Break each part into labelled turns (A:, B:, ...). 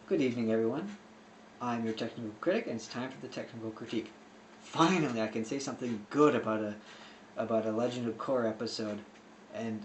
A: Good evening, everyone. I'm your technical critic, and it's time for the technical critique. Finally, I can say something good about a Legend of Korra episode. And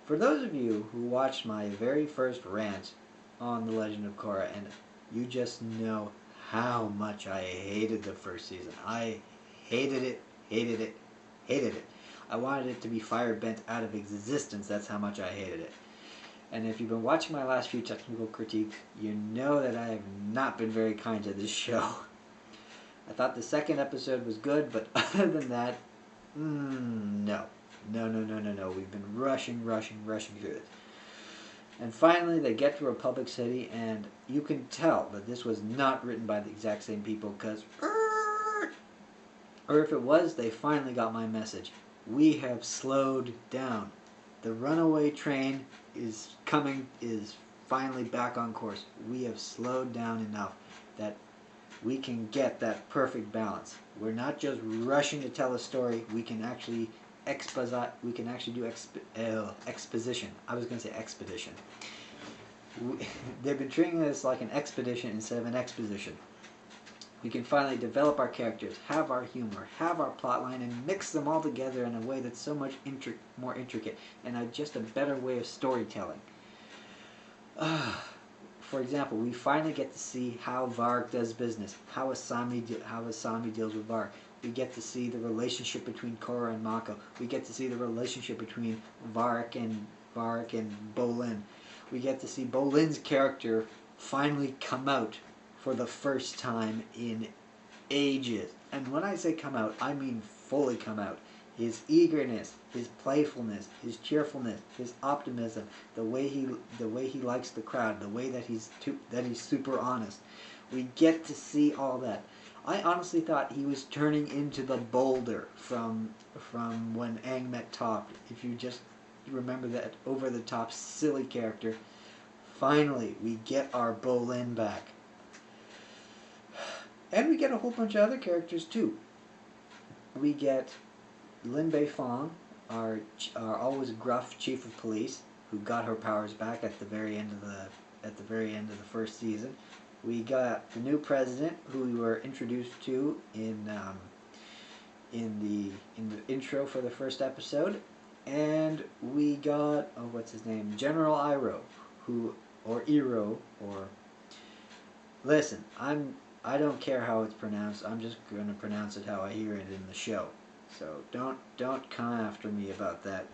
A: for those of you who watched my very first rant on the Legend of Korra, and you just know how much I hated the first season. I hated it, hated it, hated it. I wanted it to be fire bent out of existence. That's how much I hated it. And if you've been watching my last few technical critiques, you know that I have not been very kind to this show. I thought the second episode was good, but other than that, no. No. We've been rushing through it. And finally, they get to Republic City, and you can tell that this was not written by the exact same people, because... Or if it was, they finally got my message. We have slowed down. The runaway train is finally back on course. We have slowed down enough that we can get that perfect balance. We're not just rushing to tell a story. We can actually do exposition. I was going to say expedition. They've been treating this like an expedition instead of an exposition. We can finally develop our characters, have our humor, have our plotline, and mix them all together in a way that's so much more intricate, and just a better way of storytelling. For example, we finally get to see how Varrick does business, how Asami deals with Varrick. We get to see the relationship between Korra and Mako. We get to see the relationship between Varrick and Bolin. We get to see Bolin's character finally come out for the first time in ages. And when I say come out, I mean fully come out. His eagerness, his playfulness, his cheerfulness, his optimism, the way he likes the crowd, the way that he's super honest. We get to see all that. I honestly thought he was turning into the Boulder from when Aang met Toph. If you just remember that over-the-top silly character. Finally, we get our Bolin back. And we get a whole bunch of other characters too. We get Lin Beifong, our always gruff chief of police, who got her powers back at the very end of the first season. We got the new president, who we were introduced to in the intro for the first episode, and we got what's his name, General Iroh, listen, I don't care how it's pronounced. I'm just going to pronounce it how I hear it in the show. So don't come after me about that.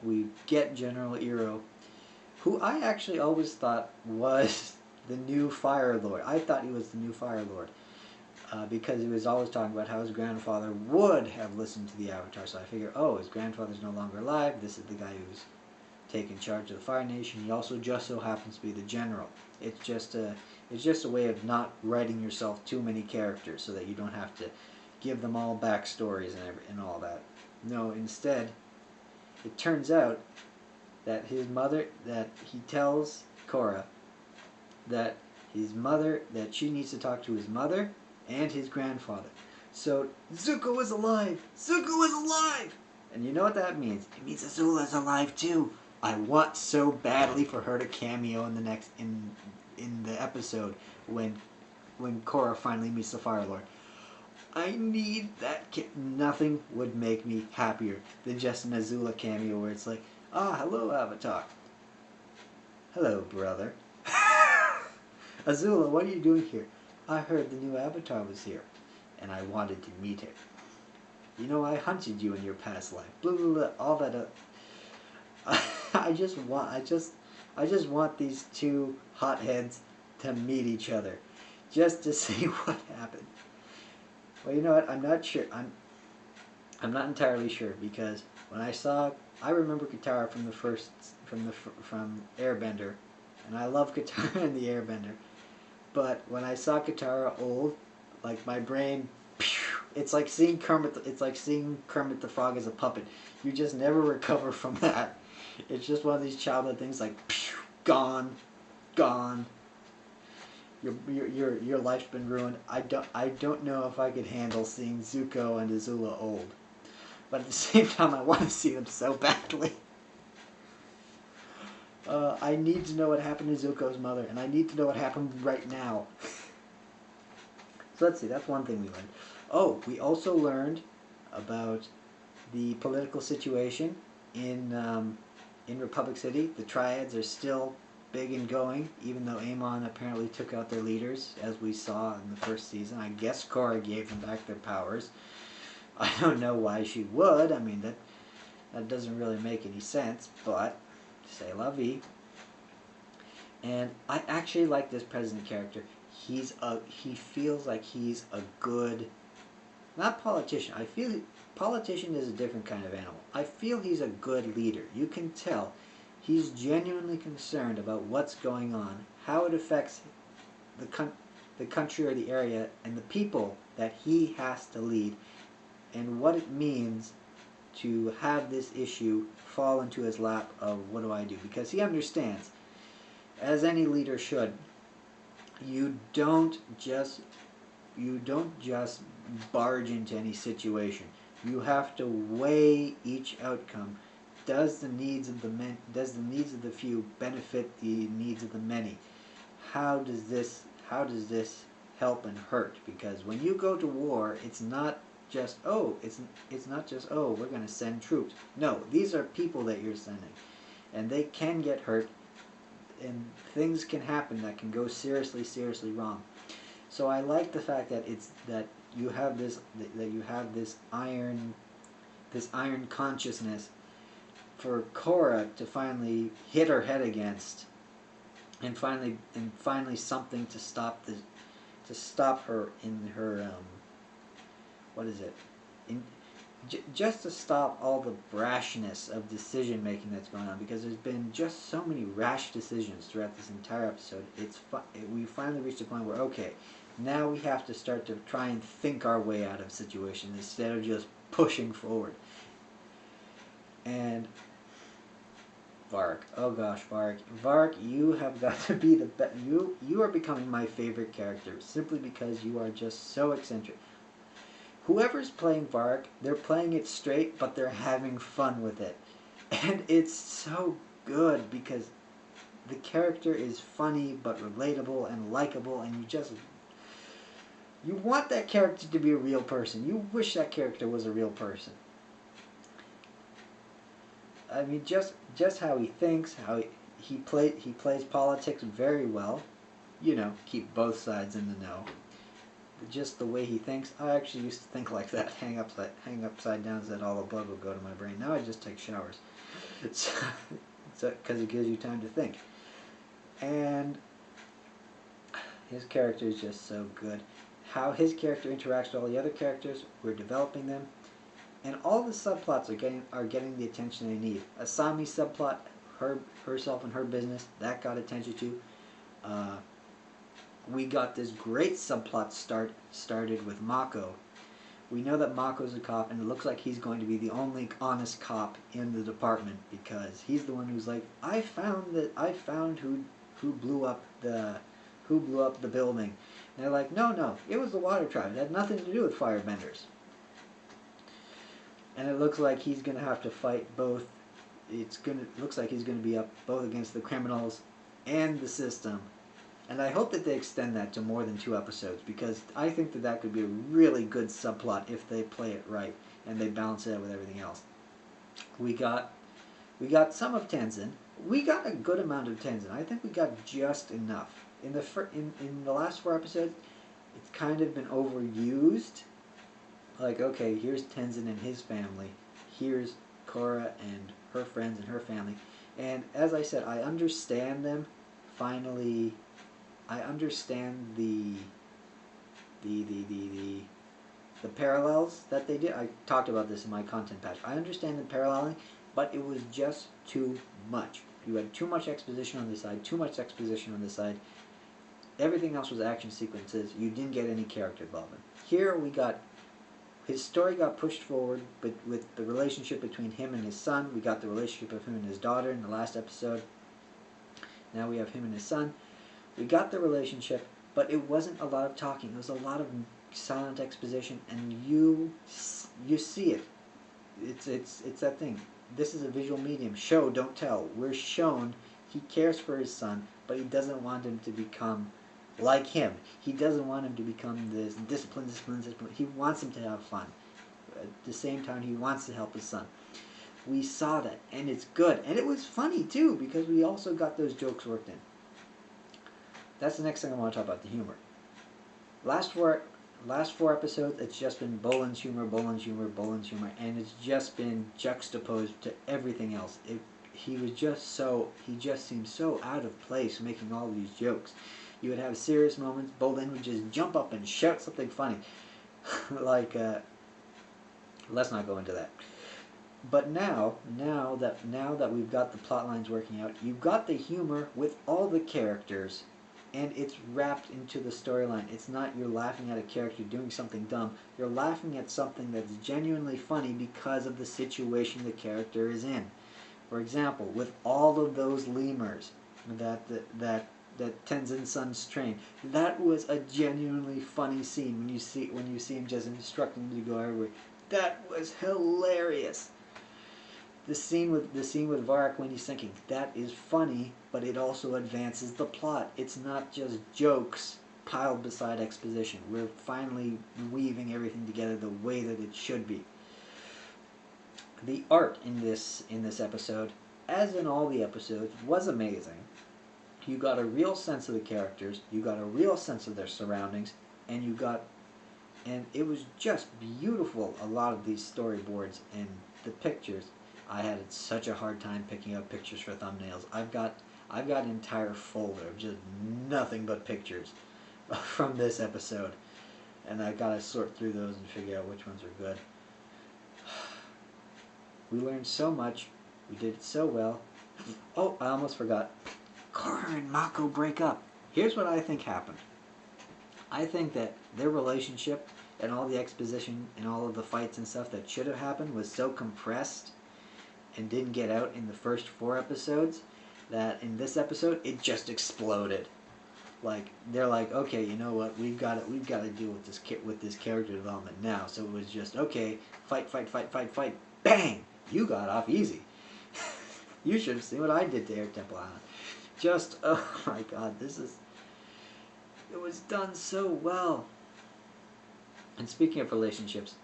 A: We get General Iroh, who I actually always thought was the new Fire Lord. I thought he was the new Fire Lord because he was always talking about how his grandfather would have listened to the Avatar. So I figure, oh, his grandfather's no longer alive. This is the guy who's taken charge of the Fire Nation. He also just so happens to be the general. It's just a way of not writing yourself too many characters so that you don't have to give them all backstories and all that. No, instead, it turns out that he tells Korra that that she needs to talk to his mother and his grandfather. So, Zuko is alive! Zuko is alive! And you know what that means? It means Azula is alive too. I want so badly for her to cameo in the episode when Korra finally meets the Fire Lord. I need that. Nothing would make me happier than just an Azula cameo where it's like, hello Avatar. Hello, brother. Azula, what are you doing here? I heard the new Avatar was here, and I wanted to meet her. You know, I hunted you in your past life. Blah blah blah. All that. I just want these two hotheads to meet each other, just to see what happened. Well, you know what? I'm not sure. I'm not entirely sure because when I remember Katara from Airbender, and I love Katara in the Airbender. But when I saw Katara old, like my brain, it's like seeing Kermit the Frog as a puppet. You just never recover from that. It's just one of these childhood things, like gone. Your life's been ruined. I don't know if I could handle seeing Zuko and Azula old, but at the same time, I want to see them so badly. I need to know what happened to Zuko's mother, and I need to know what happened right now. So let's see, that's one thing we learned. Oh, we also learned about the political situation in Republic City. The Triads are still big and going, even though Amon apparently took out their leaders, as we saw in the first season. I guess Korra gave them back their powers. I don't know why she would. I mean, that doesn't really make any sense, but Cest la Vie. And I actually like this president character. He feels like he's a good, not politician. I feel politician is a different kind of animal. I feel he's a good leader. You can tell he's genuinely concerned about what's going on, how it affects the country or the area and the people that he has to lead, and what it means to have this issue fall into his lap of what do I do? Because he understands, as any leader should, you don't just barge into any situation. You have to weigh each outcome. Does the needs of the few benefit the needs of the many? How does this help and hurt? Because when you go to war, it's not just it's not just we're going to send troops. No, these are people that you're sending, and they can get hurt, and things can happen that can go seriously wrong. So I like the fact that you have this iron consciousness for Korra to finally hit her head against, and finally something to stop her in her what is it? Just to stop all the brashness of decision making that's going on, because there's been just so many rash decisions throughout this entire episode. We finally reached a point where, okay, now we have to start to try and think our way out of situations instead of just pushing forward. And Vark, oh gosh, Vark, you have got to be the best. You are becoming my favorite character simply because you are just so eccentric. Whoever's playing Vark, they're playing it straight, but they're having fun with it. And it's so good because the character is funny but relatable and likable, and you want that character to be a real person. You wish that character was a real person. I mean, just how he thinks, how he plays politics very well. You know, keep both sides in the know. Just the way he thinks. I actually used to think like that, hang upside down so that all the blood would go to my brain. Now I just take showers. It's because it gives you time to think. And his character is just so good. How his character interacts with all the other characters, we're developing them, and all the subplots are getting the attention they need. Asami's subplot, herself and her business, that got attention too. We got this great subplot started with Mako. We know that Mako's a cop, and it looks like he's going to be the only honest cop in the department, because he's the one who's like, I found who blew up the building. And they're like, no, it was the Water Tribe. It had nothing to do with firebenders. And it looks like he's going to have to fight both. Looks like he's going to be up both against the criminals and the system. And I hope that they extend that to more than 2 episodes, because I think that could be a really good subplot if they play it right and they balance it out with everything else. We got some of Tenzin. We got a good amount of Tenzin. I think we got just enough. In the last 4 episodes, it's kind of been overused. Like, okay, here's Tenzin and his family. Here's Korra and her friends and her family. And as I said, I understand them finally. I understand the parallels that they did. I talked about this in my content patch. I understand the paralleling, but it was just too much. You had too much exposition on this side, too much exposition on this side. Everything else was action sequences. You didn't get any character development. Here we got, his story got pushed forward, but with the relationship between him and his son. We got the relationship of him and his daughter in the last episode. Now we have him and his son. We got the relationship, but it wasn't a lot of talking. It was a lot of silent exposition, and you see it. It's that thing. This is a visual medium. Show, don't tell. We're shown He cares for his son, but he doesn't want him to become like him. He doesn't want him to become this discipline. He wants him to have fun. At the same time, he wants to help his son. We saw that, and it's good. And it was funny, too, because we also got those jokes worked in. That's the next thing I want to talk about, the humor. Last four episodes, it's just been Bolin's humor, and it's just been juxtaposed to everything else. He just seemed so out of place making all these jokes. You would have serious moments, Bolin would just jump up and shout something funny. Like, let's not go into that. But now that we've got the plot lines working out, you've got the humor with all the characters, and it's wrapped into the storyline. It's not you're laughing at a character doing something dumb. You're laughing at something that's genuinely funny because of the situation the character is in. For example, with all of those lemurs that Tenzin's sons train, that was a genuinely funny scene when you see him just instructing them to go everywhere. That was hilarious. The scene with Varric when he's thinking, that is funny, but it also advances the plot. It's not just jokes piled beside exposition. We're finally weaving everything together the way that it should be. The art in this episode, as in all the episodes, was amazing. You got a real sense of the characters, you got a real sense of their surroundings, and it was just beautiful, a lot of these storyboards and the pictures. I had such a hard time picking out pictures for thumbnails. I've got an entire folder of just nothing but pictures from this episode, and I gotta sort through those and figure out which ones are good. We learned so much. We did it so well. Oh, I almost forgot. Korra and Mako break up. Here's what I think happened. I think that their relationship and all the exposition and all of the fights and stuff that should have happened was so compressed and didn't get out in the first 4 episodes that in this episode it just exploded. Like, they're like, okay, you know what, we've got to deal with this character development now. So it was just, okay, fight, bang, you got off easy. You should have seen what I did to Air Temple Island. Just, oh my God, it was done so well. And speaking of relationships,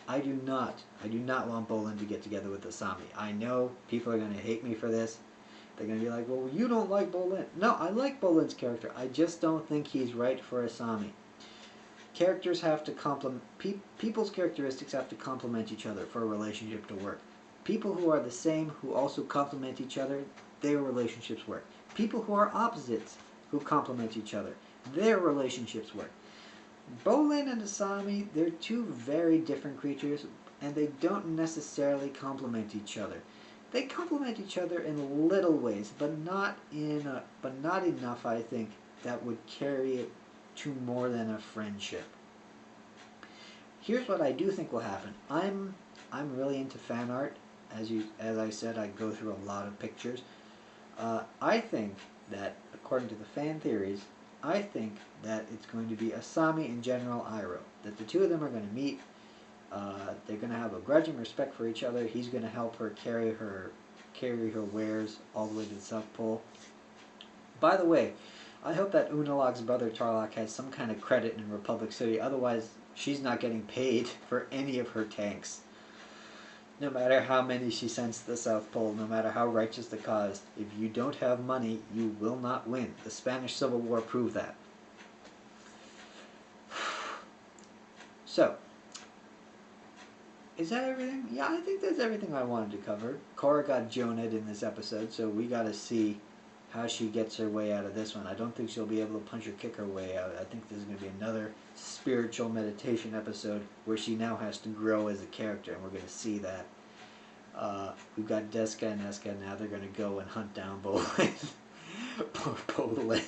A: I do not want Bolin to get together with Asami. I know people are going to hate me for this. They're going to be like, well, you don't like Bolin. No, I like Bolin's character. I just don't think he's right for Asami. Characters have to complement, people's characteristics have to complement each other for a relationship to work. People who are the same, who also complement each other, their relationships work. People who are opposites, who complement each other, their relationships work. Bolin and Asami, they're two very different creatures, and they don't necessarily complement each other. They complement each other in little ways, but not enough, I think, that would carry it to more than a friendship. Here's what I do think will happen. I'm really into fan art. As I said, I go through a lot of pictures. I think that, according to the fan theories, I think that it's going to be Asami and General Iroh. That the two of them are going to meet. They're going to have a grudging respect for each other. He's going to help her carry her wares all the way to the South Pole. By the way, I hope that Unalaq's brother Tarlok has some kind of credit in Republic City. Otherwise, she's not getting paid for any of her tanks. No matter how many she sends to the South Pole, no matter how righteous the cause, if you don't have money, you will not win. The Spanish Civil War proved that. So, is that everything? Yeah, I think that's everything I wanted to cover. Korra got Jonah'd in this episode, so we got to see how she gets her way out of this one. I don't think she'll be able to punch or kick her way out. I think this is going to be another spiritual meditation episode where she now has to grow as a character, and we're going to see that. We've got Deska and Eska. Now they're going to go and hunt down Bolin. Poor Bolin.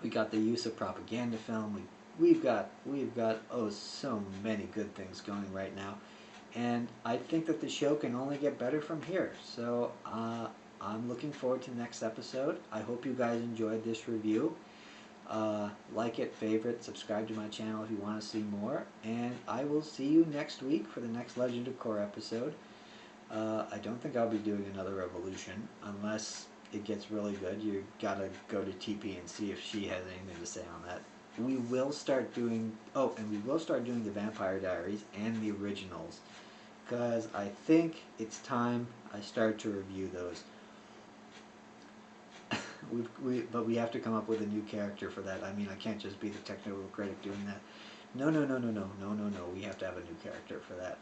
A: We got the use of propaganda film. We've got so many good things going right now, and I think that the show can only get better from here. So I'm looking forward to the next episode. I hope you guys enjoyed this review. Like it, favorite, subscribe to my channel if you want to see more, and I will see you next week for the next Legend of Korra episode. I don't think I'll be doing another Revolution unless it gets really good. You gotta go to TP and see if she has anything to say on that. We will start doing, oh, and we will start doing the Vampire Diaries and the originals, because I think it's time I start to review those. But we have to come up with a new character for that. I mean, I can't just be the technical critic doing that. No. We have to have a new character for that.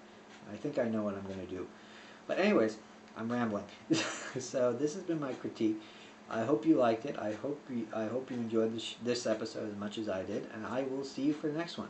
A: I think I know what I'm going to do. But anyways, I'm rambling. So this has been my critique. I hope you liked it. I hope you enjoyed this episode as much as I did, and I will see you for the next one.